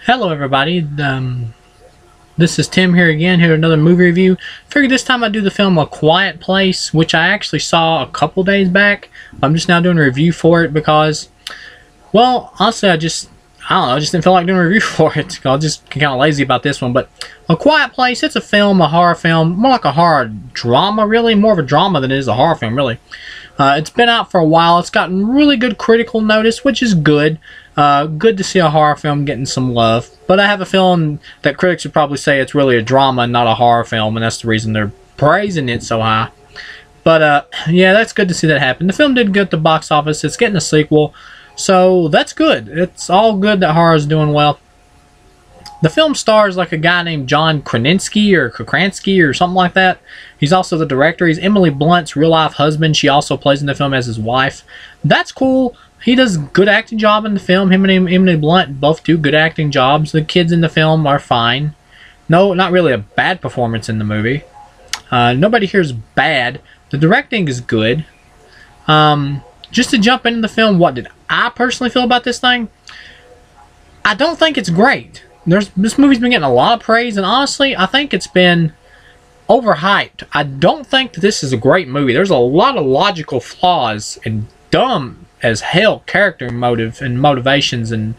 Hello everybody, this is Tim here again, here with another movie review. Figured this time I'd do the film A Quiet Place, which I actually saw a couple days back. I'm just now doing a review for it because, well, honestly I don't know, I just didn't feel like doing a review for it. I was just kind of lazy about this one. But A Quiet Place, it's a film, a horror film, more like a horror drama really, more of a drama than it is a horror film really. It's been out for a while. It's gotten really good critical notice, which is good. Good to see a horror film getting some love. But I have a feeling that critics would probably say it's really a drama and not a horror film, and that's the reason they're praising it so high. But yeah, that's good to see that happen. The film did good at the box office. It's getting a sequel, so that's good. It's all good that horror is doing well. The film stars like a guy named John Krasinski or something like that. He's also the director. He's Emily Blunt's real-life husband. She also plays in the film as his wife. That's cool. He does a good acting job in the film. Him and Emily Blunt both do good acting jobs. The kids in the film are fine. No, not really a bad performance in the movie. Nobody here is bad. The directing is good. Just to jump into the film, what did I personally feel about this thing? I don't think it's great. This movie's been getting a lot of praise, and honestly, I think it's been overhyped. I don't think that this is a great movie. There's a lot of logical flaws and dumb as hell character motive and motivations and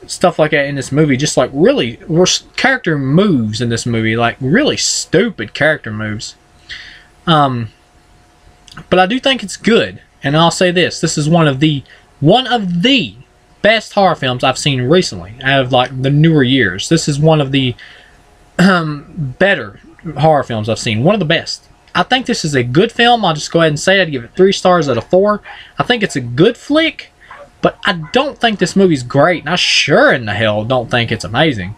stuff like that in this movie. Just like really worse character moves in this movie, like really stupid character moves. But I do think it's good, and I'll say this is one of the best horror films I've seen recently out of like the newer years. This is one of the better horror films I've seen. One of the best. I think this is a good film. I'll just go ahead and say I'd give it 3 stars out of 4. I think it's a good flick, but I don't think this movie's great, and I sure in the hell don't think it's amazing.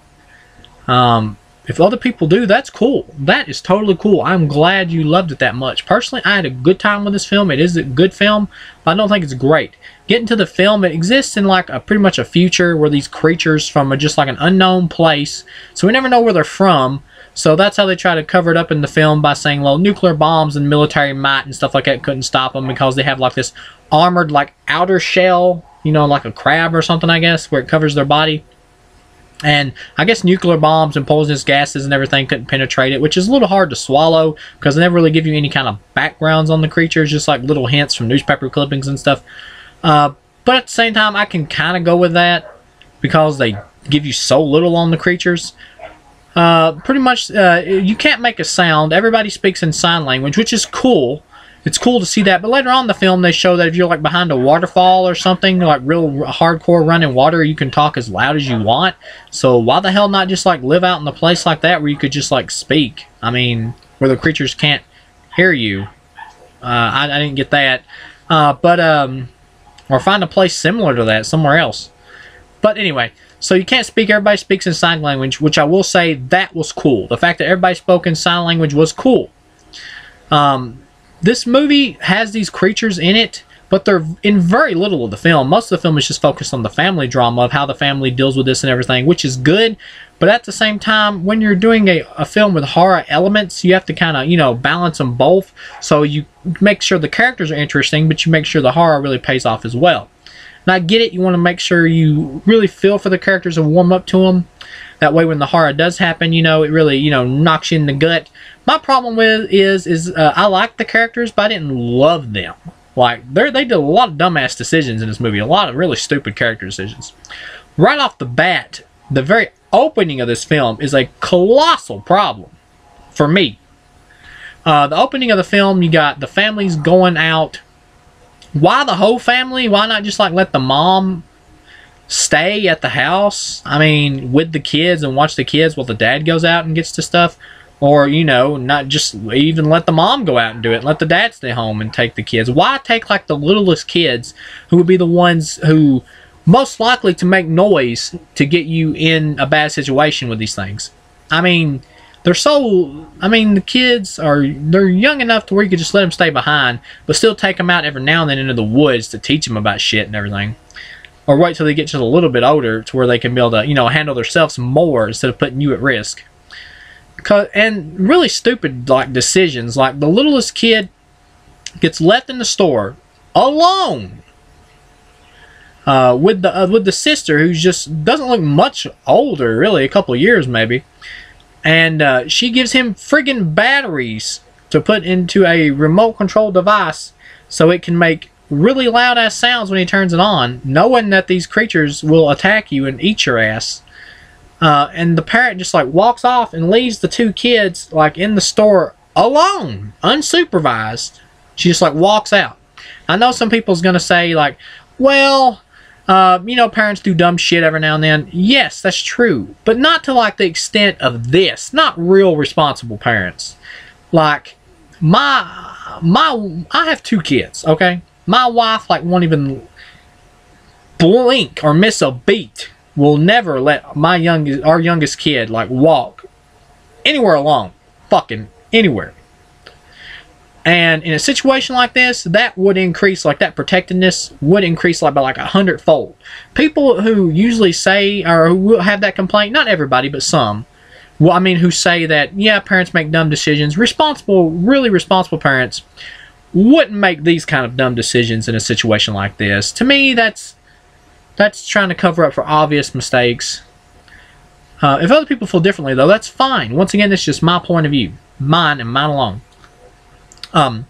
If other people do, that's cool. That is totally cool. I'm glad you loved it that much. Personally, I had a good time with this film. It is a good film, but I don't think it's great. Getting to the film, it exists in like pretty much a future where these creatures from just like an unknown place, so we never know where they're from. So that's how they try to cover it up in the film by saying, well, nuclear bombs and military might and stuff like that couldn't stop them because they have like this armored like outer shell, you know, like a crab or something, I guess, where it covers their body. And I guess nuclear bombs and poisonous gases and everything couldn't penetrate it, which is a little hard to swallow because they never really give you any kind of backgrounds on the creatures, just like little hints from newspaper clippings and stuff. But at the same time, I can kind of go with that because they give you so little on the creatures. Pretty much, you can't make a sound. Everybody speaks in sign language, which is cool. It's cool to see that, but later on in the film they show that if you're like behind a waterfall or something, like real hardcore running water, you can talk as loud as you want. So why the hell not just like live out in a place like that where you could just like speak? I mean, where the creatures can't hear you. I didn't get that. Or find a place similar to that somewhere else. But anyway, so you can't speak, everybody speaks in sign language, which I will say that was cool. The fact that everybody spoke in sign language was cool. This movie has these creatures in it, but they're in very little of the film. Most of the film is just focused on the family drama of how the family deals with this and everything, which is good. But at the same time, when you're doing a film with horror elements, you have to kind of, you know, balance them both. So you make sure the characters are interesting, but you make sure the horror really pays off as well. And I get it, you want to make sure you really feel for the characters and warm up to them. That way when the horror does happen, you know, it really, you know, knocks you in the gut. My problem with is I like the characters, but I didn't love them. Like, they did a lot of dumbass decisions in this movie. A lot of really stupid character decisions. Right off the bat, the very opening of this film is a colossal problem for me. The opening of the film, you got the families going out. Why the whole family? Why not just like let the mom stay at the house? I mean, with the kids and watch the kids while the dad goes out and gets to stuff. Or, you know, not just even let the mom go out and do it. Let the dad stay home and take the kids. Why take like the littlest kids who would be the ones who most likely to make noise to get you in a bad situation with these things? I mean, the kids they're young enough to where you could just let them stay behind, but still take them out every now and then into the woods to teach them about shit and everything. Or wait till they get just a little bit older to where they can be able to, you know, handle themselves more instead of putting you at risk. And really stupid like decisions, like the littlest kid gets left in the store alone with the sister, who just doesn't look much older, really, a couple of years maybe. And she gives him friggin' batteries to put into a remote control device so it can make really loud ass sounds when he turns it on, knowing that these creatures will attack you and eat your ass. And the parent just like walks off and leaves the two kids like in the store alone, unsupervised. She just like walks out. I know some people's gonna say like, well, you know, parents do dumb shit every now and then. Yes, that's true, but not to like the extent of this. Not real responsible parents. Like I have two kids. Okay, my wife like won't even blink or miss a beat. Will never let our youngest kid like walk anywhere alone, fucking anywhere. And in a situation like this, that would increase, like that protectiveness would increase like by like 100-fold. People who usually say, or who have that complaint, not everybody, but some, well, I mean, who say that, yeah, parents make dumb decisions. Responsible, really responsible parents wouldn't make these kind of dumb decisions in a situation like this. To me, that's trying to cover up for obvious mistakes. If other people feel differently, though, that's fine. Once again, it's just my point of view. Mine and mine alone. But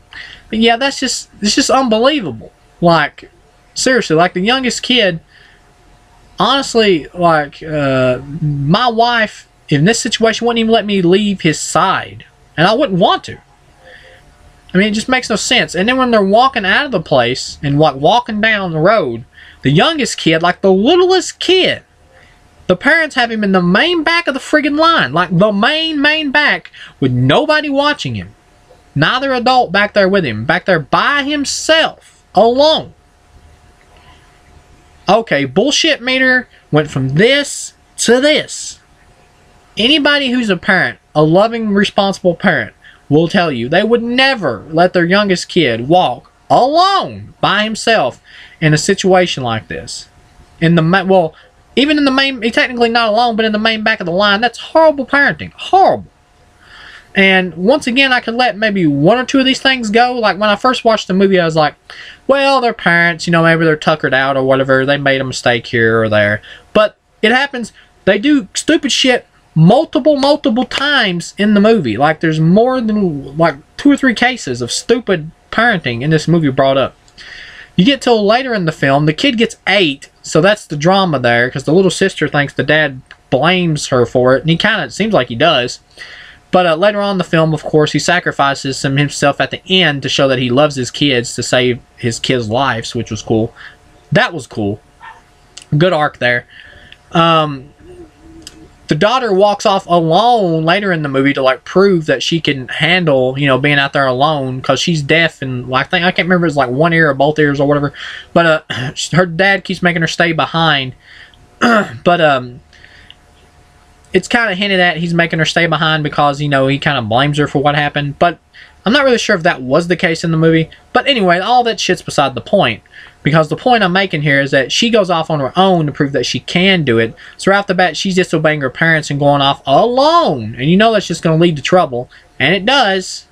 yeah, it's just unbelievable. Like, seriously, like the youngest kid, honestly, like, my wife, in this situation, wouldn't even let me leave his side. And I wouldn't want to. I mean, it just makes no sense. And then when they're walking out of the place, and like walking down the road, the youngest kid, like the littlest kid, the parents have him in the main back of the friggin' line. Like the main back, with nobody watching him. Neither adult back there with him. Back there by himself. Alone. Okay, bullshit meter went from this to this. Anybody who's a parent, a loving, responsible parent, will tell you they would never let their youngest kid walk alone by himself in a situation like this. Well, even in the main, technically not alone, but in the main back of the line, that's horrible parenting. Horrible. And once again, I could let maybe one or two of these things go. Like when I first watched the movie, I was like, well, they're parents, you know, maybe they're tuckered out or whatever. They made a mistake here or there. But it happens. They do stupid shit multiple times in the movie. Like there's more than like 2 or 3 cases of stupid parenting in this movie brought up. You get till later in the film, the kid gets 8, so that's the drama there, because the little sister thinks the dad blames her for it, and he kind of seems like he does. But later on in the film, of course, he sacrifices himself at the end to show that he loves his kids, to save his kids' lives, which was cool. That was cool. Good arc there. The daughter walks off alone later in the movie to like prove that she can handle, you know, being out there alone, because she's deaf and like I can't remember if it's like one ear or both ears or whatever. But her dad keeps making her stay behind. But it's kind of hinted at he's making her stay behind because, you know, he kind of blames her for what happened. But I'm not really sure if that was the case in the movie. But anyway, all that shit's beside the point. Because the point I'm making here is that she goes off on her own to prove that she can do it. So right off the bat, she's disobeying her parents and going off alone. And you know that's just going to lead to trouble. And it does.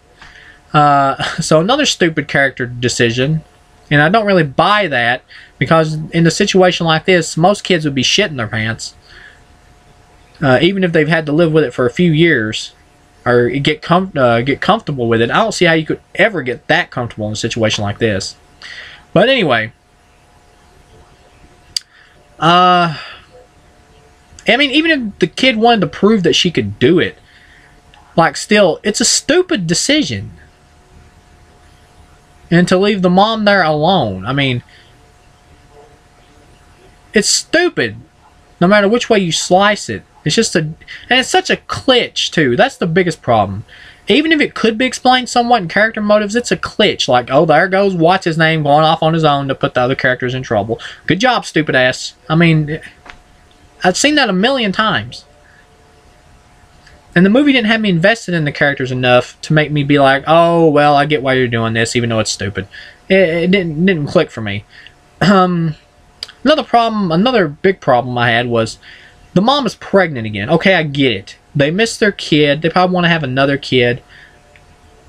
So another stupid character decision. And I don't really buy that. Because in a situation like this, most kids would be shitting their pants. Even if they've had to live with it for a few years. Or get comfortable with it. I don't see how you could ever get that comfortable in a situation like this. But anyway. I mean, even if the kid wanted to prove that she could do it, like still, it's a stupid decision. And to leave the mom there alone, I mean, it's stupid. No matter which way you slice it. It's just and it's such a glitch too. That's the biggest problem. Even if it could be explained somewhat in character motives, it's a glitch. Like, oh, there goes what's his name going off on his own to put the other characters in trouble. Good job, stupid ass. I mean, I've seen that a million times. And the movie didn't have me invested in the characters enough to make me be like, oh, well, I get why you're doing this, even though it's stupid. It didn't click for me. Another big problem I had was the mom is pregnant again. Okay, I get it. They miss their kid. They probably want to have another kid.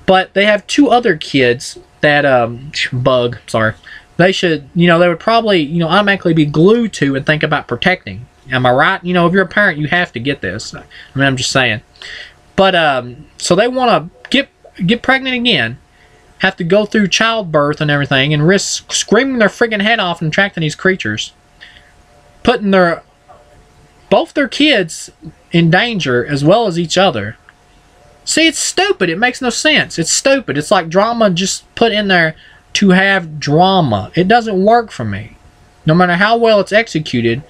But they have 2 other kids that, they should, they would probably, automatically be glued to and think about protecting. Am I right? If you're a parent, you have to get this. I mean, I'm just saying. But, so they want to get pregnant again, have to go through childbirth and everything, and risk screaming their friggin' head off and attracting these creatures, putting both their kids in danger as well as each other. See, it's stupid. It makes no sense. It's stupid. It's like drama just put in there to have drama. It doesn't work for me. No matter how well it's executed,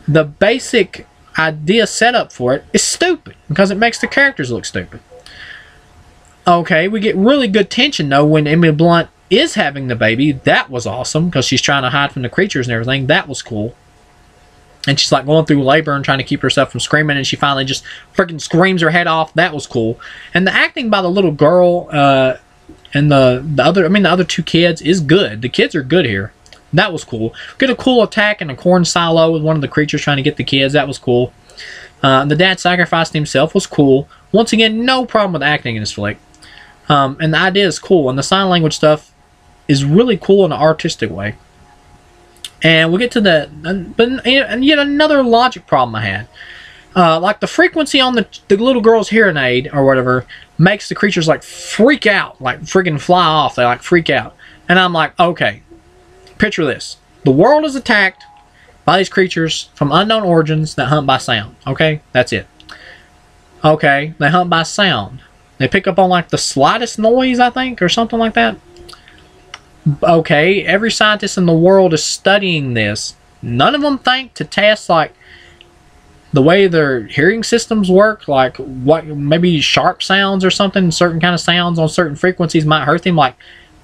the basic idea set up for it is stupid because it makes the characters look stupid. Okay, we get really good tension though when Emily Blunt is having the baby. That was awesome because she's trying to hide from the creatures and everything. That was cool. And she's like going through labor and trying to keep herself from screaming, and she finally just freaking screams her head off. That was cool. And the acting by the little girl and the other two kids is good. The kids are good here. That was cool. Get a cool attack in a corn silo with one of the creatures trying to get the kids. That was cool. The dad sacrificing himself was cool. Once again, no problem with acting in this flick. And the idea is cool, and the sign language stuff is really cool in an artistic way. And we'll get to and yet another logic problem I had. Like the frequency on the little girl's hearing aid or whatever makes the creatures like freak out, like freaking fly off. They like freak out. And I'm like, okay, picture this. The world is attacked by these creatures from unknown origins that hunt by sound. Okay, that's it. Okay, they hunt by sound. They pick up on like the slightest noise, I think, or something like that. Okay, every scientist in the world is studying this. None of them think to test like the way their hearing systems work, like what maybe sharp sounds or something, certain kind of sounds on certain frequencies might hurt them. Like,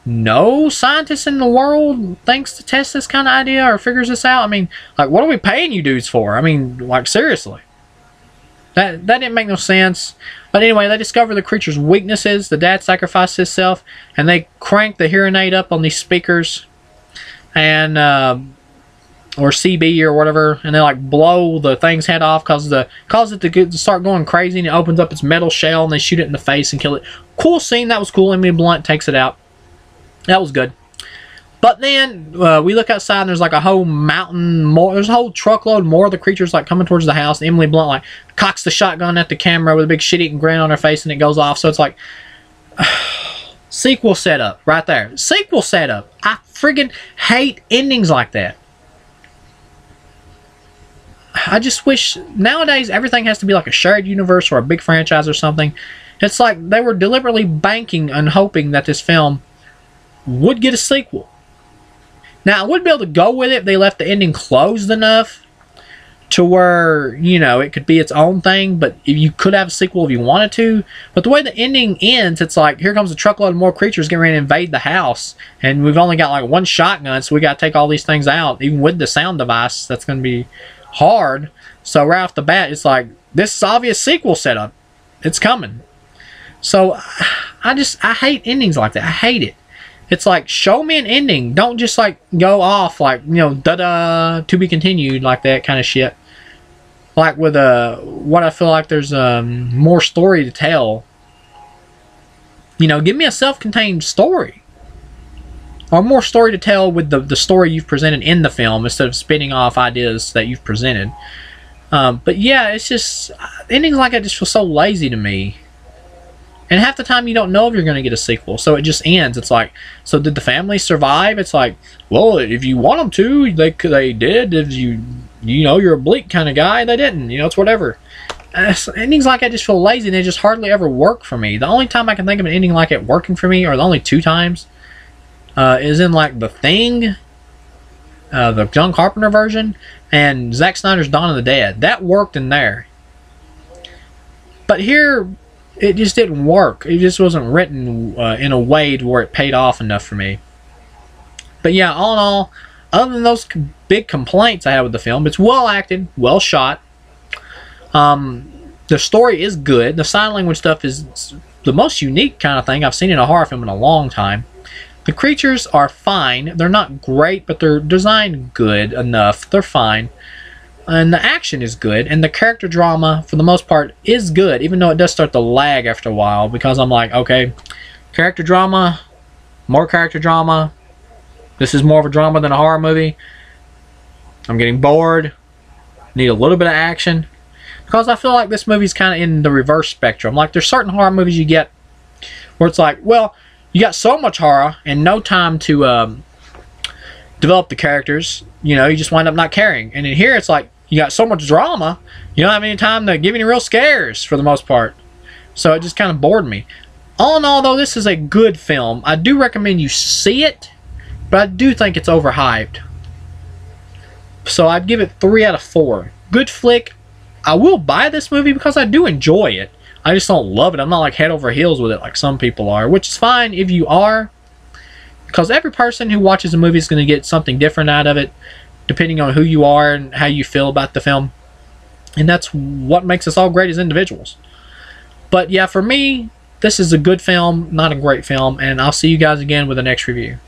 no scientist in the world thinks to test this kind of idea or figures this out. I mean, like, what are we paying you dudes for? I mean, like, seriously. That didn't make no sense. But anyway, they discover the creature's weaknesses. The dad sacrificed himself, and they crank the hearing aid up on these speakers, and or CB or whatever, and they like blow the thing's head off, cause it to start going crazy, and it opens up its metal shell, and they shoot it in the face and kill it. Cool scene. That was cool. Emily Blunt takes it out. That was good. But then we look outside and there's like a whole mountain more. There's a whole truckload more of the creatures like coming towards the house. And Emily Blunt like cocks the shotgun at the camera with a big shit-eating grin on her face, and it goes off. So it's like sequel setup right there. Sequel setup. I friggin' hate endings like that. I just wish nowadays everything has to be like a shared universe or a big franchise or something. It's like they were deliberately banking and hoping that this film would get a sequel. Now, I would be able to go with it if they left the ending closed enough to where, it could be its own thing, but if you could have a sequel if you wanted to. But the way the ending ends, it's like, here comes a truckload of more creatures getting ready to invade the house, and we've only got like one shotgun, so we got to take all these things out, even with the sound device. That's going to be hard. So right off the bat, it's like, this is obvious sequel setup. It's coming. So, I hate endings like that. I hate it. It's like, show me an ending. Don't just like go off like, da-da, to be continued, like that kind of shit. Like with what I feel like there's more story to tell. Give me a self-contained story. Or more story to tell with the story you've presented in the film instead of spinning off ideas that you've presented. But yeah, it's just, endings like that just feel so lazy to me. And half the time you don't know if you're going to get a sequel, so it just ends. It's like, so did the family survive? It's like, well, if you want them to, they did. If you're a bleak kind of guy, they didn't. It's whatever. Endings like that just feel lazy, and they just hardly ever work for me. The only time I can think of an ending like it working for me, or the only two times, is in like The Thing, the John Carpenter version, and Zack Snyder's Dawn of the Dead. That worked in there. But here, it just didn't work. It just wasn't written in a way to where it paid off enough for me. But yeah, all in all, other than those big complaints I had with the film, it's well acted, well shot. The story is good. The sign language stuff is the most unique kind of thing I've seen in a horror film in a long time. The creatures are fine. They're not great, but they're designed good enough. They're fine. And the action is good, and the character drama, for the most part, is good, even though it does start to lag after a while, because I'm like, okay, character drama, more character drama, This is more of a drama than a horror movie. I'm getting bored. Need a little bit of action. Because I feel like this movie's kind of in the reverse spectrum. Like, there's certain horror movies you get where it's like, well, you got so much horror and no time to develop the characters. You know, you just wind up not caring. And in here, it's like, you got so much drama, you don't have any time to give any real scares for the most part. So it just kind of bored me. All in all, though, this is a good film. I do recommend you see it, but I do think it's overhyped. So I'd give it 3 out of 4. Good flick. I will buy this movie because I do enjoy it. I just don't love it. I'm not like head over heels with it like some people are, which is fine if you are. Because every person who watches a movie is going to get something different out of it, depending on who you are and how you feel about the film. And that's what makes us all great as individuals. But yeah, for me, this is a good film, not a great film. And I'll see you guys again with the next review.